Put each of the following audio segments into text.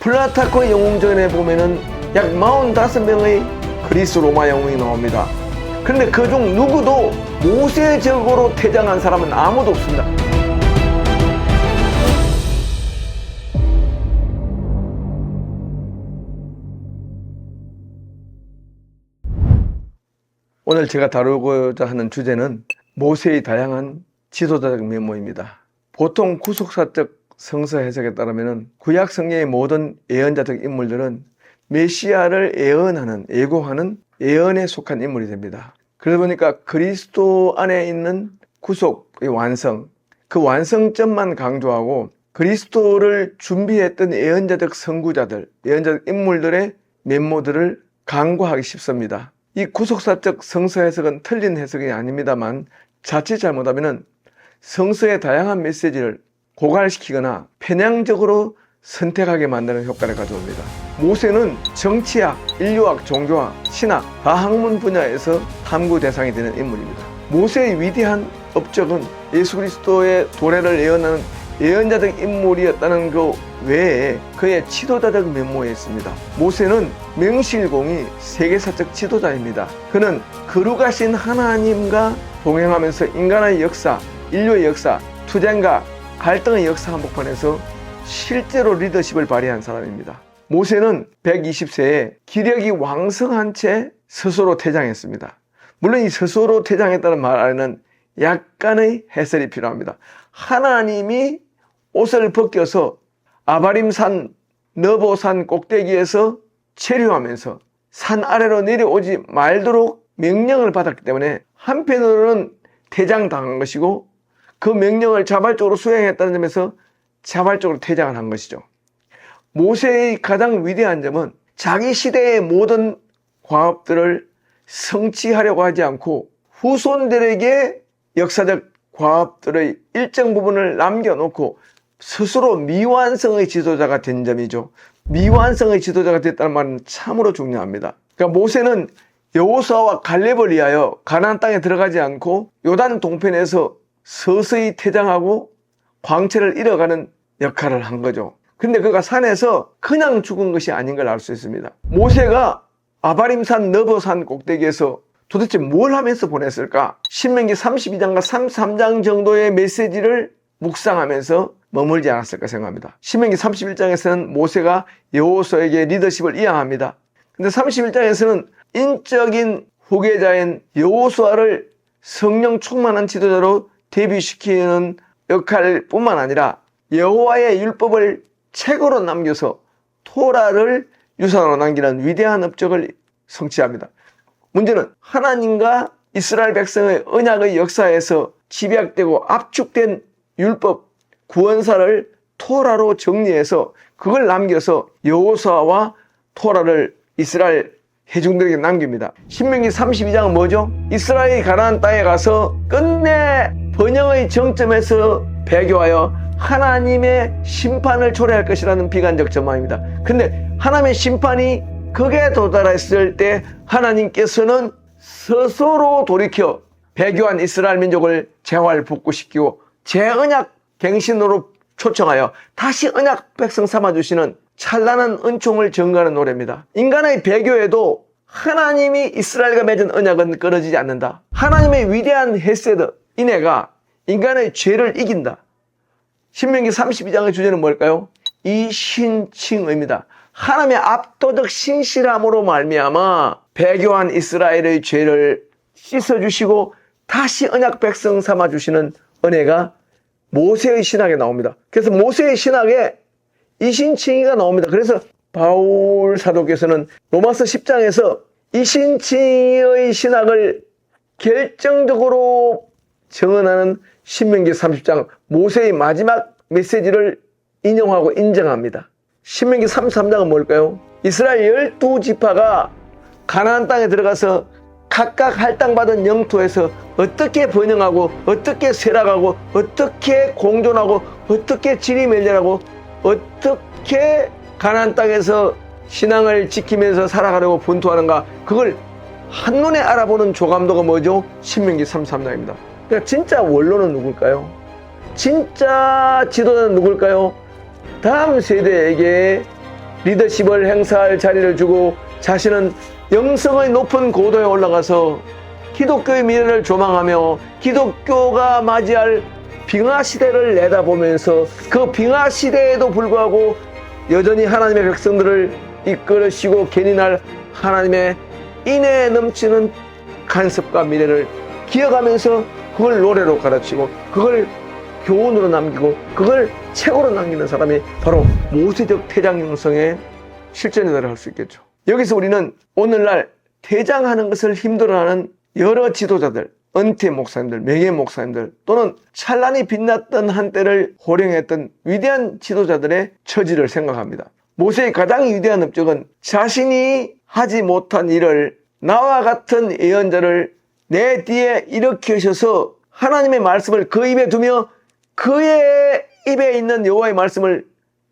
플라타코의 영웅전에 보면은 약 45명의 그리스 로마 영웅이 나옵니다. 그런데 그중 누구도 모세적으로 퇴장한 사람은 아무도 없습니다. 오늘 제가 다루고자 하는 주제는 모세의 다양한 지도자적 면모입니다. 보통 구속사적 성서 해석에 따르면 구약 성경의 모든 예언자적 인물들은 메시아를 예고하는 예언에 속한 인물이 됩니다. 그러다 보니까 그리스도 안에 있는 구속의 완성, 그 완성점만 강조하고 그리스도를 준비했던 예언자적 선구자들, 예언자적 인물들의 면모들을 간과하기 쉽습니다. 이 구속사적 성서 해석은 틀린 해석이 아닙니다만 자칫 잘못하면 성서의 다양한 메시지를 고갈시키거나 편향적으로 선택하게 만드는 효과를 가져옵니다. 모세는 정치학, 인류학, 종교학, 신학, 다학문 분야에서 탐구 대상이 되는 인물입니다. 모세의 위대한 업적은 예수 그리스도의 도래를 예언하는 예언자적 인물이었다는 것 외에 그의 지도자적 면모에 있습니다. 모세는 명실공히 세계사적 지도자입니다. 그는 거룩하신 하나님과 동행하면서 인간의 역사, 인류의 역사, 투쟁과 갈등의 역사 한복판에서 실제로 리더십을 발휘한 사람입니다. 모세는 120세에 기력이 왕성한 채 스스로 퇴장했습니다. 물론 이 스스로 퇴장했다는 말 안에는 약간의 해설이 필요합니다. 하나님이 옷을 벗겨서 아바림산, 너보산 꼭대기에서 체류하면서 산 아래로 내려오지 말도록 명령을 받았기 때문에 한편으로는 퇴장당한 것이고 그 명령을 자발적으로 수행했다는 점에서 자발적으로 퇴장을 한 것이죠. 모세의 가장 위대한 점은 자기 시대의 모든 과업들을 성취하려고 하지 않고 후손들에게 역사적 과업들의 일정 부분을 남겨놓고 스스로 미완성의 지도자가 된 점이죠. 미완성의 지도자가 됐다는 말은 참으로 중요합니다. 그러니까 모세는 여호수아와 갈렙을 위하여 가나안 땅에 들어가지 않고 요단 동편에서 서서히 퇴장하고 광채를 잃어가는 역할을 한 거죠. 근데 그가 산에서 그냥 죽은 것이 아닌 걸 알 수 있습니다. 모세가 아바림산 너보산 꼭대기에서 도대체 뭘 하면서 보냈을까? 신명기 32장과 33장 정도의 메시지를 묵상하면서 머물지 않았을까 생각합니다. 신명기 31장에서는 모세가 여호수아에게 리더십을 이양합니다. 근데 31장에서는 인적인 후계자인 여호수아를 성령 충만한 지도자로 데뷔시키는 역할뿐만 아니라 여호와의 율법을 책으로 남겨서 토라를 유산으로 남기는 위대한 업적을 성취합니다. 문제는 하나님과 이스라엘 백성의 언약의 역사에서 집약되고 압축된 율법, 구원사를 토라로 정리해서 그걸 남겨서 여호수아와 토라를 이스라엘 회중들에게 남깁니다. 신명기 32장은 뭐죠? 이스라엘이 가나안 땅에 가서 끝내 번영의 정점에서 배교하여 하나님의 심판을 초래할 것이라는 비관적 전망입니다. 근데 하나님의 심판이 극에 도달했을 때 하나님께서는 스스로 돌이켜 배교한 이스라엘 민족을 재활복구시키고 재언약 갱신으로 초청하여 다시 언약 백성 삼아주시는 찬란한 은총을 증거하는 노래입니다. 인간의 배교에도 하나님이 이스라엘과 맺은 언약은 끊어지지 않는다. 하나님의 위대한 헤세드, 인애가 인간의 죄를 이긴다. 신명기 32장의 주제는 뭘까요? 이신칭의입니다. 하나님의 압도적 신실함으로 말미암아 배교한 이스라엘의 죄를 씻어주시고 다시 언약 백성 삼아주시는 은혜가 모세의 신학에 나옵니다. 그래서 모세의 신학에 이신칭의가 나옵니다. 그래서 바울 사도께서는 로마서 10장에서 이신칭의의 신학을 결정적으로 증언하는 신명기 30장 모세의 마지막 메시지를 인용하고 인정합니다. 신명기 33장은 뭘까요? 이스라엘 12지파가 가나안 땅에 들어가서 각각 할당받은 영토에서 어떻게 번영하고 어떻게 쇠락하고 어떻게 공존하고 어떻게 지리멸렬하고 어떻게 가나안 땅에서 신앙을 지키면서 살아가려고 분투하는가, 그걸 한눈에 알아보는 조감도가 뭐죠? 신명기 33장입니다. 그러니까 진짜 원로는 누굴까요? 진짜 지도자는 누굴까요? 다음 세대에게 리더십을 행사할 자리를 주고 자신은 영성의 높은 고도에 올라가서 기독교의 미래를 조망하며 기독교가 맞이할 빙하시대를 내다보면서 그 빙하시대에도 불구하고 여전히 하나님의 백성들을 이끌으시고 견인할 하나님의 인내에 넘치는 간섭과 미래를 기억하면서 그걸 노래로 가르치고 그걸 교훈으로 남기고 그걸 책으로 남기는 사람이 바로 모세적 태장 영성의 실전이라고 할 수 있겠죠. 여기서 우리는 오늘날 태장하는 것을 힘들어하는 여러 지도자들, 은퇴 목사님들, 명예 목사님들 또는 찬란히 빛났던 한때를 호령했던 위대한 지도자들의 처지를 생각합니다. 모세의 가장 위대한 업적은 자신이 하지 못한 일을 나와 같은 예언자를 내 뒤에 일으키셔서 하나님의 말씀을 그 입에 두며 그의 입에 있는 여호와의 말씀을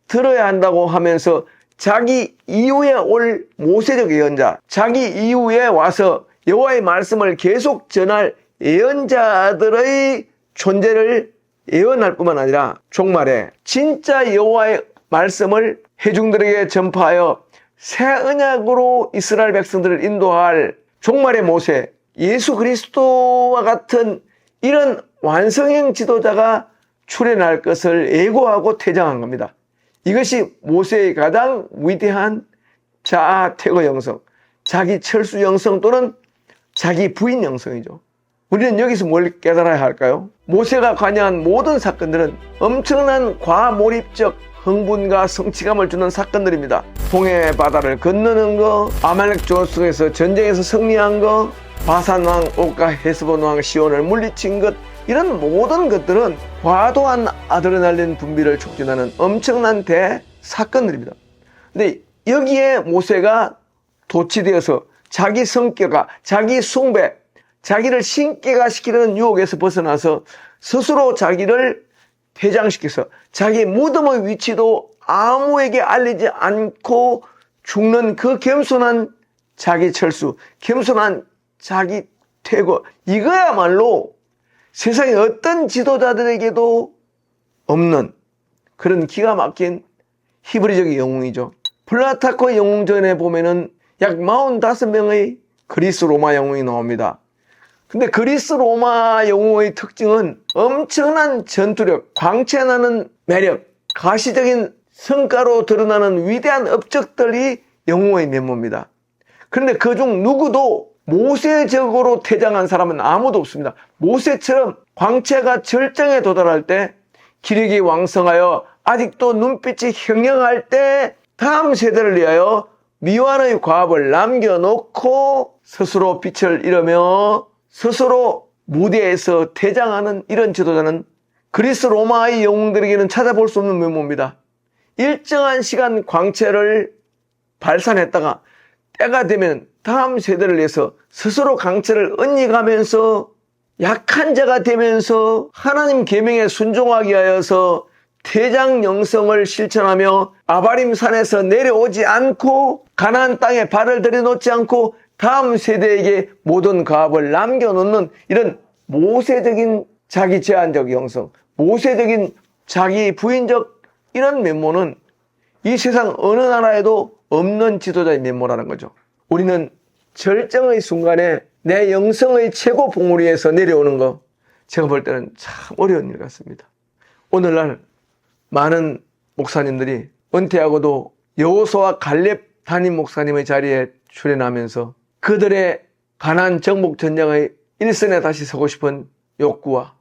들어야 한다고 하면서 자기 이후에 올 모세적 예언자, 자기 이후에 와서 여호와의 말씀을 계속 전할 예언자들의 존재를 예언할 뿐만 아니라 종말에 진짜 여호와의 말씀을 회중들에게 전파하여 새 언약으로 이스라엘 백성들을 인도할 종말의 모세, 예수 그리스도와 같은 이런 완성형 지도자가 출현할 것을 예고하고 태장한 겁니다. 이것이 모세의 가장 위대한 자아 퇴거 영성, 자기 철수 영성 또는 자기 부인 영성이죠. 우리는 여기서 뭘 깨달아야 할까요? 모세가 관여한 모든 사건들은 엄청난 과몰입적 흥분과 성취감을 주는 사건들입니다. 홍해 바다를 건너는 거, 아말렉 조속에서 전쟁에서 승리한 거, 바산 왕 옥과 헤스본 왕 시온을 물리친 것, 이런 모든 것들은 과도한 아드레날린 분비를 촉진하는 엄청난 대사건들입니다. 근데 여기에 모세가 도취되어서 자기 성격과 자기 숭배, 자기를 신격화시키는 유혹에서 벗어나서 스스로 자기를 퇴장시켜서 자기 무덤의 위치도 아무에게 알리지 않고 죽는 그 겸손한 자기 철수, 겸손한 자기 퇴거, 이거야말로 세상의 어떤 지도자들에게도 없는 그런 기가 막힌 히브리적 영웅이죠. 플라타코 영웅전에 보면은 약 45명의 그리스 로마 영웅이 나옵니다. 근데 그리스 로마 영웅의 특징은 엄청난 전투력, 광채나는 매력, 가시적인 성과로 드러나는 위대한 업적들이 영웅의 면모입니다. 그런데 그중 누구도 모세적으로 퇴장한 사람은 아무도 없습니다. 모세처럼 광채가 절정에 도달할 때, 기력이 왕성하여 아직도 눈빛이 형형할 때 다음 세대를 위하여 미완의 과업을 남겨놓고 스스로 빛을 잃으며 스스로 무대에서 퇴장하는 이런 지도자는 그리스 로마의 영웅들에게는 찾아볼 수 없는 면모입니다. 일정한 시간 광채를 발산했다가 때가 되면 다음 세대를 위해서 스스로 광채를 엇이가면서 약한 자가 되면서 하나님 계명에 순종하기 하여서 퇴장 영성을 실천하며 아바림 산에서 내려오지 않고 가나안 땅에 발을 들여놓지 않고 다음 세대에게 모든 과업을 남겨놓는 이런 모세적인 자기 제한적 영성, 모세적인 자기 부인적 이런 면모는 이 세상 어느 나라에도 없는 지도자의 면모라는 거죠. 우리는 절정의 순간에 내 영성의 최고 봉우리에서 내려오는 거, 제가 볼 때는 참 어려운 일 같습니다. 오늘날 많은 목사님들이 은퇴하고도 여호수아 갈렙 담임 목사님의 자리에 출연하면서 그들의 가나안 정복 전쟁의 일선에 다시 서고 싶은 욕구와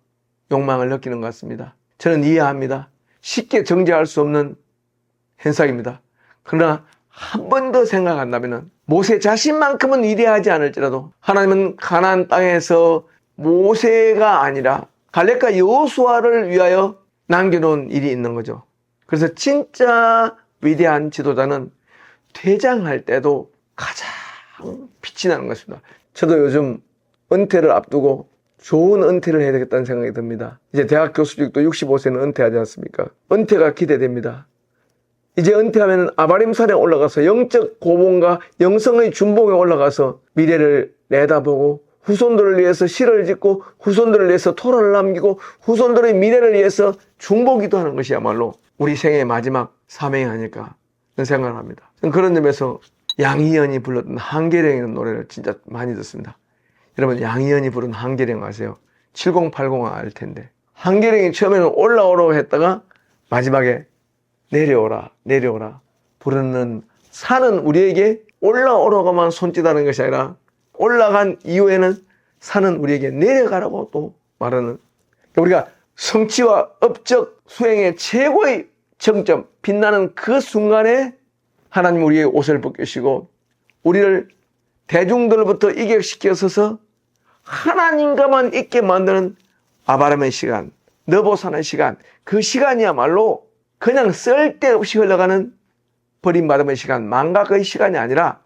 욕망을 느끼는 것 같습니다. 저는 이해합니다. 쉽게 정죄할 수 없는 현상입니다. 그러나 한 번 더 생각한다면 모세 자신만큼은 위대하지 않을지라도 하나님은 가나안 땅에서 모세가 아니라 갈렙과 여호수아를 위하여 남겨놓은 일이 있는 거죠. 그래서 진짜 위대한 지도자는 퇴장할 때도 가장 빛이 나는 것입니다. 저도 요즘 은퇴를 앞두고 좋은 은퇴를 해야 되겠다는 생각이 듭니다. 이제 대학 교수직도 65세는 은퇴하지 않습니까? 은퇴가 기대됩니다. 이제 은퇴하면 아바림산에 올라가서 영적 고봉과 영성의 준봉에 올라가서 미래를 내다보고 후손들을 위해서 시를 짓고 후손들을 위해서 토론을 남기고 후손들의 미래를 위해서 중보기도 하는 것이야말로 우리 생애의 마지막 사명이 아닐까 생각을 합니다. 그런 점에서 양희연이 불렀던 한계령이라는 노래를 진짜 많이 듣습니다. 여러분, 양희연이 부른 한계령 아세요? 7080 알 텐데. 한계령이 처음에는 올라오라고 했다가 마지막에 내려오라 부르는, 산은 우리에게 올라오라고만 손짓하는 것이 아니라 올라간 이후에는 산은 우리에게 내려가라고 또 말하는, 우리가 성취와 업적 수행의 최고의 정점, 빛나는 그 순간에 하나님 우리의 옷을 벗기시고 우리를 대중들로부터 이격시켜서서 하나님과만 있게 만드는 아바람의 시간, 너보사는 시간, 그 시간이야말로 그냥 쓸데없이 흘러가는 버림받음의 시간, 망각의 시간이 아니라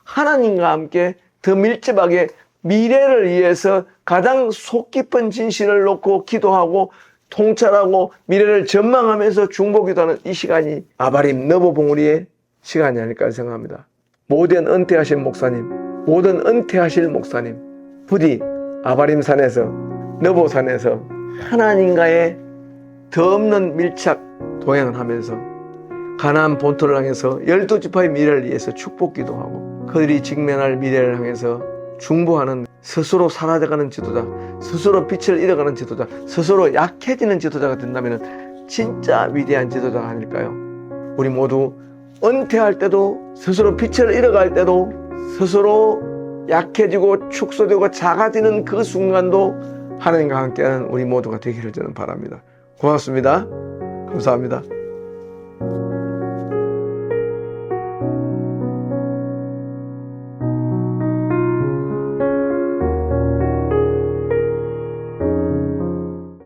하나님과 함께 더 밀접하게 미래를 위해서 가장 속 깊은 진실을 놓고 기도하고 통찰하고 미래를 전망하면서 중보기도하는 이 시간이 아바림 너보봉우리의 시간이 아닐까 생각합니다. 모든 은퇴하실 목사님, 모든 은퇴하실 목사님, 부디 아바림산에서, 너보산에서 하나님과의 더 없는 밀착 동행을 하면서 가나안 본토를 향해서 12지파의 미래를 위해서 축복기도하고 그들이 직면할 미래를 향해서 중보하는, 스스로 사라져가는 지도자, 스스로 빛을 잃어가는 지도자, 스스로 약해지는 지도자가 된다면 진짜 위대한 지도자가 아닐까요? 우리 모두 은퇴할 때도, 스스로 빛을 잃어갈 때도, 스스로 약해지고 축소되고 작아지는 그 순간도 하나님과 함께하는 우리 모두가 되기를 저는 바랍니다. 고맙습니다. 감사합니다.